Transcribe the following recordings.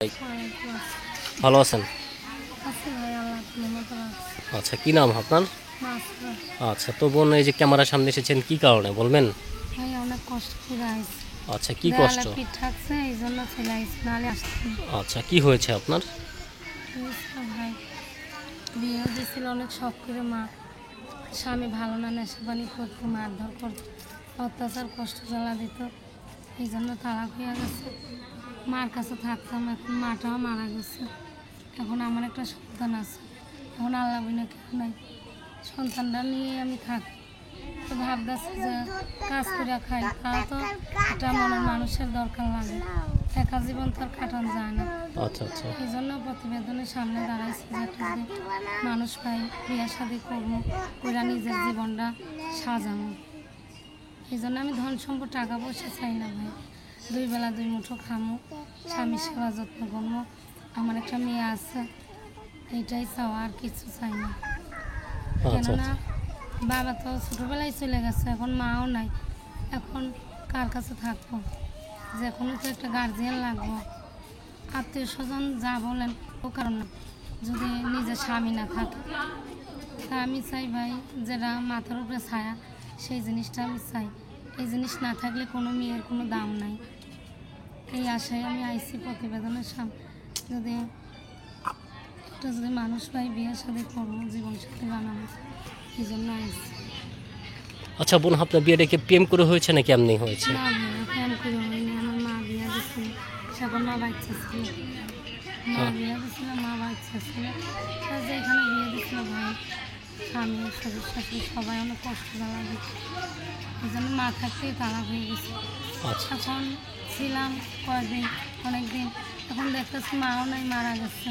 ভাই, ভালো আছেন? আচ্ছা, কি নাম আপনার? আচ্ছা, তো বোন এই যে ক্যামেরার সামনে এসেছেন কি কারণে বলবেন? ভাই অনেক কষ্ট করে আইছি। আচ্ছা, কি দেয়ালে কষ্ট? পিঠ থাকছে এই জন্য চলে আইছি, নাহলে আসতাম না। আচ্ছা, কি হয়েছে আপনার? ভাই বিয়ে দিয়েছিল অনেক শখ করে, মা স্বামী ভালো না, নেশা পানি করতো, মারধর করতো, অত্যাচার কষ্ট জ্বালা দিত, এই জন্য তালাক হয়ে গেছে। মার কাছে থাকতাম, এখন মাটাও মারা গেছে। এখন আমার একটা সন্তান আছে, এখন আল্লাহ বিনা কেউ নাই, সন্তানটা নিয়ে আমি থাকি। তো ভাবতেছি যে কাজ করে খাই, তাও তো একটা মনের মানুষের দরকার লাগে, একা জীবন তো আর কাটানো যায় না। আচ্ছা আচ্ছা এই জন্য প্রতিবেদনের সামনে দাঁড়াইছি যে একটা যদি মানুষ পাই, বিয়ে শাদি করবো, ওরা নিজের জীবনটা সাজানো। এই জন্য আমি ধন সম্পদ টাকা পয়সা চাই না ভাই, দুই বেলা দুই মুঠো খামো, স্বামীর সেবা যত্ন করবো, আমার একটা মেয়ে আছে, এইটাই চাওয়া, আর কিছু চাই না। আচ্ছা কেননা বাবা তো ছোটোবেলায় চলে গেছে, এখন মাও নাই, এখন কার কাছে থাকবো? যে কোনো তো একটা গার্জিয়ান লাগবো, আত্মীয় স্বজন যা বলেন ও কারণ না, যদি নিজের স্বামী না থাকে। তা আমি চাই ভাই, যেটা মাথার উপরে ছায়া, সেই জিনিসটা আমি চাই। এই জিনিস না থাকলে কোনো মেয়ের কোনো দাম নাই। এই আশায় আমি আইসি প্রতিবেদনের সামনে, যদি একটা যদি মানুষ পাই, বিয়ে শাদি করবো, জীবন সাথী বানাবো, এই জন্য আইসি। আচ্ছা বোন, আপনার বিয়েটা কি প্রেম করে হয়েছে নাকি এমনি হয়েছে? না ভাই, প্রেম করে হয়নি, আমার মা বিয়ে দিচ্ছিল, সেখন মা বাচ্চা ছিল, মা বিয়ে দিচ্ছিল, মা বাচ্চা ছিল, যে এখানে বিয়ে দিচ্ছিল ভাই, স্বামী শ্বশুর শাশুড়ি সবাই অনেক কষ্ট জ্বালা দিচ্ছে, এই জন্য মা থাকতেই তালাক হয়ে গেছে। আচ্ছা এখন ছিলাম কয়েকদিন, অনেকদিন, এখন দেখতেছি মাও নাই, মারা গেছে।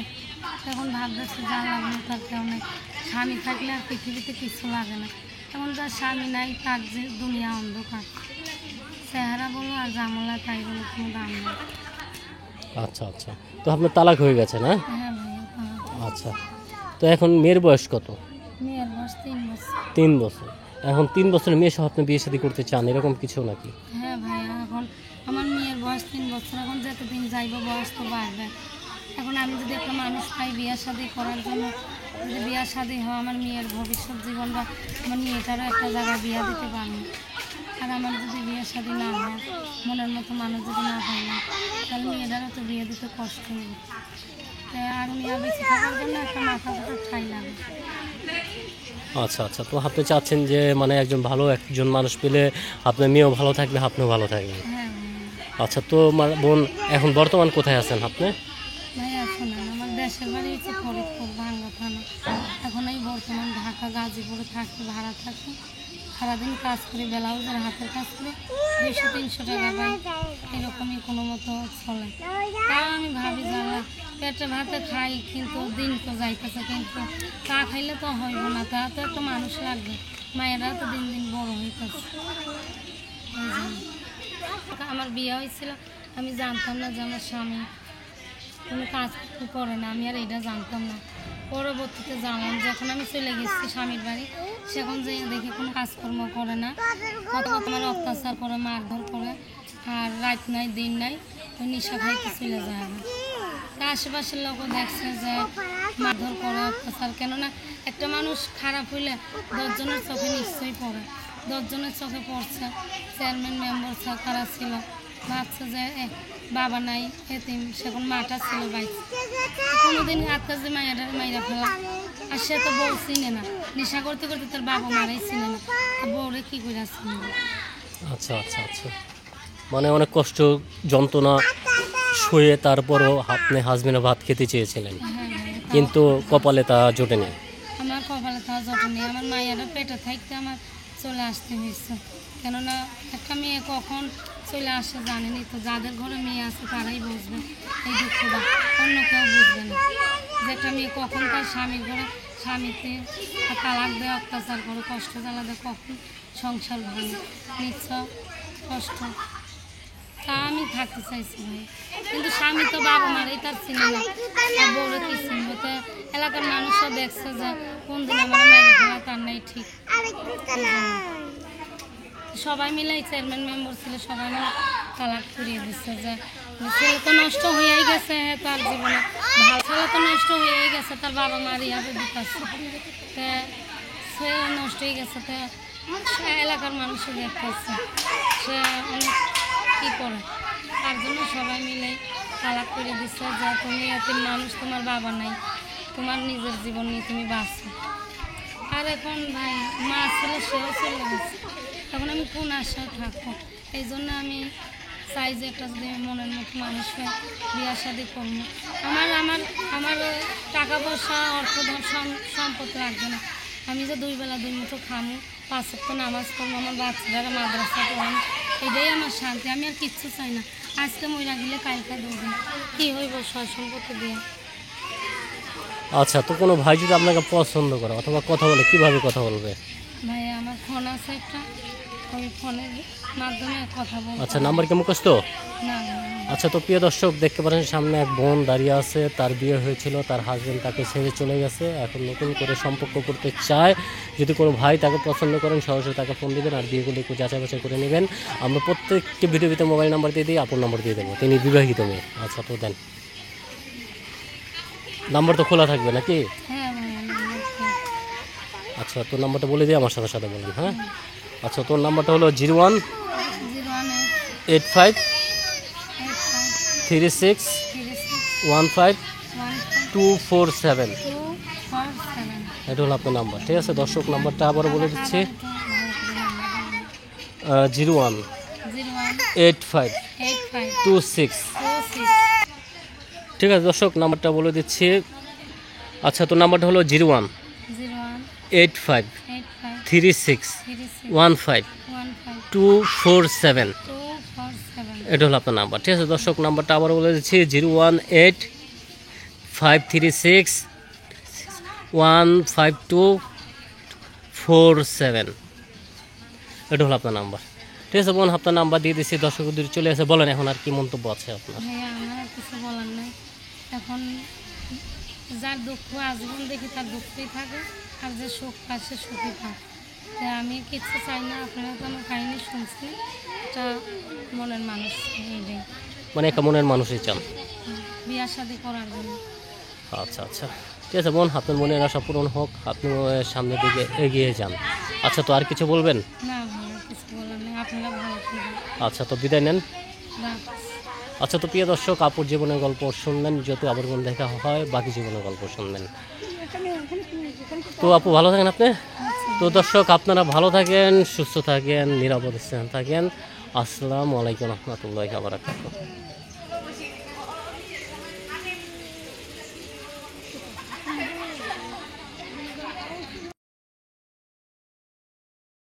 এখন ভাবতেছি যা লাগলো তার কেউ নেই, স্বামী থাকলে আর পৃথিবীতে কিছু লাগে না। এখন তার স্বামী নাই, তার যে দুনিয়া অন্ধকার, চেহারা বলো আর জামলা তাই বলো, কোনো দাম নেই। আচ্ছা আচ্ছা, তো আপনার তালাক হয়ে গেছে না? হ্যাঁ ভাই, আচ্ছা, তো এখন মেয়ের বয়স কত? মেয়ের বয়স 3 বছর। 3 বছর? এখন 3 বছরের মেয়ের সহ আপনি বিয়ে শাদী করতে চান এরকম কিছু নাকি? হ্যাঁ ভাই, এখন আমার মেয়ের বয়স 3 বছর, এখন যতদিন যাইব বয়স তো বাড়বে। এখন আমি যদি একটা মানুষ পাই বিয়ে শাদি করার জন্য, যদি বিয়ে শাদি হয়, আমার মেয়ের ভবিষ্যৎ জীবনটা, আমার মেয়েটারও একটা জায়গায় বিয়ে দিতে পারবো। আর আমার যদি বিয়ে শাদি না হয়, মনের মতো মানুষ যদি না হয় না, তাহলে মেয়েটারও তো বিয়ে দিতে কষ্ট হবে। তাই আর মেয়ে বেঁচে থাকার জন্য একটা মাথা ব্যথা ঠাই লাগে। আচ্ছা আচ্ছা, তো আপনি চাচ্ছেন যে মানে একজন মানুষ পেলে আপনার মেয়েও ভালো থাকবে, আপনিও ভালো থাকবেন। হ্যাঁ আচ্ছা, তো বোন এখন বর্তমান কোথায় আছেন আপনি? ভাইয়া, শোনেন, আমার দেশের বাড়ি হচ্ছে ফরিদপুর ভাঙ্গা থানা। এখন এই বর্তমান ঢাকা গাজীপুরে থাকি, ভাড়া থাকি, সারাদিন কাজ করি, ব্লাউজের হাতের কাজ করে 200-300 টাকা পাই, এরকমই কোনো মতো চলে। তাও আমি ভাবি জানলা পেটে ভাতে খাই, কিন্তু দিন তো যাইতেছে, কিন্তু তা খাইলে তো হইব না, তা তো একটা মানুষ লাগবে, মায়েরা তো দিন দিন বড় হইতেছে। এই জন্য আমার বিয়ে হয়েছিল, আমি জানতাম না যে আমার স্বামী কোনো কাজ করে না, আমি আর এটা জানতাম না। পরবর্তীতে জানলাম, যখন আমি চলে গেছি স্বামীর বাড়ি, সেখন যে দেখি কোনো কাজকর্ম করে না, কত কত আমার অত্যাচার করে, মারধর করে, আর রাত নাই দিন নাই ওই নেশা খাইতে চলে যায়। আমার তা আশেপাশের লোকও দেখছে যে মারধর করে, অত্যাচার, কেননা একটা মানুষ খারাপ হইলে 10 জনের চোখে নিশ্চয়ই পড়ে, 10 জনের চোখে পড়ছে। চেয়ারম্যান মেম্বার কারা ছিল, ভাবছে যে বাবা নাই, এতিম, সেখন মাটা ছিল বাইক, কোনোদিন আত্মার মাইরা ফেলা, আর সে তো বউ চিনে না, নেশা করতে করতে তার বাবা মারাই চিনে না, বউরে কী করে চিনবে? আচ্ছা আচ্ছা আচ্ছা, মানে অনেক কষ্ট যন্ত্রণা শুয়ে তারপরও আপনি হাজবেন্ডে ভাত খেতে চেয়েছিলেন, হ্যাঁ ভাই, কিন্তু কপালে তা জোটেনি। আমার কপালে তা জটে নেই, আমার মায়েরা পেটে থাকতে আমার চলে আসতে হয়েছে। কেননা একটা মেয়ে কখন চলে আসে জানেনি তো, যাদের ঘরে মেয়ে আছে তারাই বুঝবে এই দুঃখটা, অন্য কেউ বুঝবে না যে একটা মেয়ে কখন তার স্বামীর ঘরে, স্বামীতে তালাক দেয়, অত্যাচার করে, কষ্ট জ্বালা দেয়, কখন সংসার ভাঙে, নিশ্চয় কষ্ট। তা আমি থাকতে চাইছি ভাই, কিন্তু স্বামী তো বাবা মারেই তার চিনে না, আর বউরে কি চিনবো? তো এলাকার মানুষও দেখছে যে কোন দিন আমার মেরে ফেলা তার নাই ঠিক। সবাই মিলে চেয়ারম্যান মেম্বার ছিল, সবাই মিলে তালাক করিয়ে দিচ্ছে যে ছেলে তো নষ্ট হয়েই গেছে তার জীবনে, ভালো ছেলে তো নষ্ট হয়েই গেছে, তার বাবা মার ইয়াতে দিতেছে, সে নষ্ট হয়ে গেছে। সে এলাকার মানুষের দেখতেছে, সে অনেক কী করে, তার জন্য সবাই মিলে তালাক করে দিচ্ছে যে তুমি এতিম মানুষ, তোমার বাবা নাই, তোমার নিজের জীবন নিয়ে তুমি বাঁচো। আর এখন ভাই মা ছিল, সেও চলে গেছে, তখন আমি কোন আশায় থাকবো? এই জন্য আমি চাই যে একটা যদি মনের মতো মানুষ হয় বিয়া শাদি করবো। আমার আমার আমার টাকা পয়সা অর্থধন সম্পদ রাখবে না, আমি যে 2 বেলা 2 মুঠো খামো, 5 ওয়াক্ত নামাজ পড়বো, আমার বাচ্চারা মাদ্রাসা পড়ানো, এটাই আমার শান্তি। আমি আর কিচ্ছু চাই না। আজকে মইরা গেলে কালকে দুদিন কী হইব সয় সম্পত্তি দিয়ে। আচ্ছা, তো কোনো ভাই যদি আপনাকে পছন্দ করে অথবা কথা বলে, কিভাবে কথা বলবে? ভাই আমার ফোন আছে একটা, ওই ফোনের মাধ্যমে কথা বলবো। আচ্ছা, নাম্বার কি মুখস্থ? না আচ্ছা, তো প্রিয় দর্শক দেখতে পারেন সামনে এক বোন দাঁড়িয়ে আছে, তার বিয়ে হয়েছিল, তার হাজবেন্ড তাকে ছেড়ে চলে গেছে, এখন নতুন করে সম্পর্ক করতে চায়। যদি কোনো ভাই তাকে পছন্দ করেন সরাসরি তাকে ফোন দিবেন, আর বিয়েগুলো একটু যাচাই বাছাই করে নেবেন। আমরা প্রত্যেকটি ভিডিওতে মোবাইল নাম্বার দিয়ে দিই, আপন নাম্বার দিয়ে দেবো, তিনি বিবাহিত মেয়ে। আচ্ছা, তো দেন, নাম্বার তো খোলা থাকবে নাকি? হ্যাঁ ভাই আচ্ছা, তোর নাম্বারটা বলে দিই, আমার সাথে সাথে বলেন। হ্যাঁ, আচ্ছা, তোর নাম্বারটা হলো 01853615247247। এটা হলো আপনার নাম্বার, ঠিক আছে দর্শক? নাম্বারটা আবারও বলে দিচ্ছি, 018526। ঠিক আছে দর্শক, নাম্বারটা বলে দিচ্ছি। আচ্ছা, তো নাম্বারটা হলো 01853615247247। এটা হলো আপনার নাম্বার, ঠিক আছে দর্শক? নাম্বারটা আবারও বলে দিচ্ছি, 01853615247247। এটা হলো আপনার নাম্বার, ঠিক আছে বোন? আপনার নাম্বার দিয়ে দিচ্ছি, দর্শক যদি চলে আসে বলেন এখন আর কি মন্তব্য আছে আপনার? ভাইয়া আমার আর কিছু বলার নাই। এখন যার দুঃখ আজীবন দেখি তার দুঃখেই থাকে, আর যে সুখ পায় সে সুখী থাকে। তাই আমি কিচ্ছু চাই না। আপনারা তো আমার কাহিনী শুনছি, এটা মনের মানুষ এইটাই, মানে একটা মনের মানুষই চান বিয়া শাদি করার জন্য। আচ্ছা আচ্ছা, ঠিক আছে বোন, আপনার মনের আশা পূরণ হোক, আপনি সামনের দিকে এগিয়ে যান। আচ্ছা, তো আর কিছু বলবেন? না ভাইয়া কিছু বলার নেই, আপনারা ভালো থাকবেন। আচ্ছা, তো বিদায় নেন। রাখছি। আচ্ছা, তো প্রিয় দর্শক, আপুর জীবনের গল্প শুনলেন, যেহেতু আবার কোন দেখা হয় বাকি জীবনের গল্প শুনবেন। তো আপু ভালো থাকেন আপনি। তো দর্শক, আপনারা ভালো থাকেন, সুস্থ থাকেন, নিরাপদে থাকেন। আসসালামু আলাইকুম রহমতুল্লাহি ওয়া বারাকাতুহু।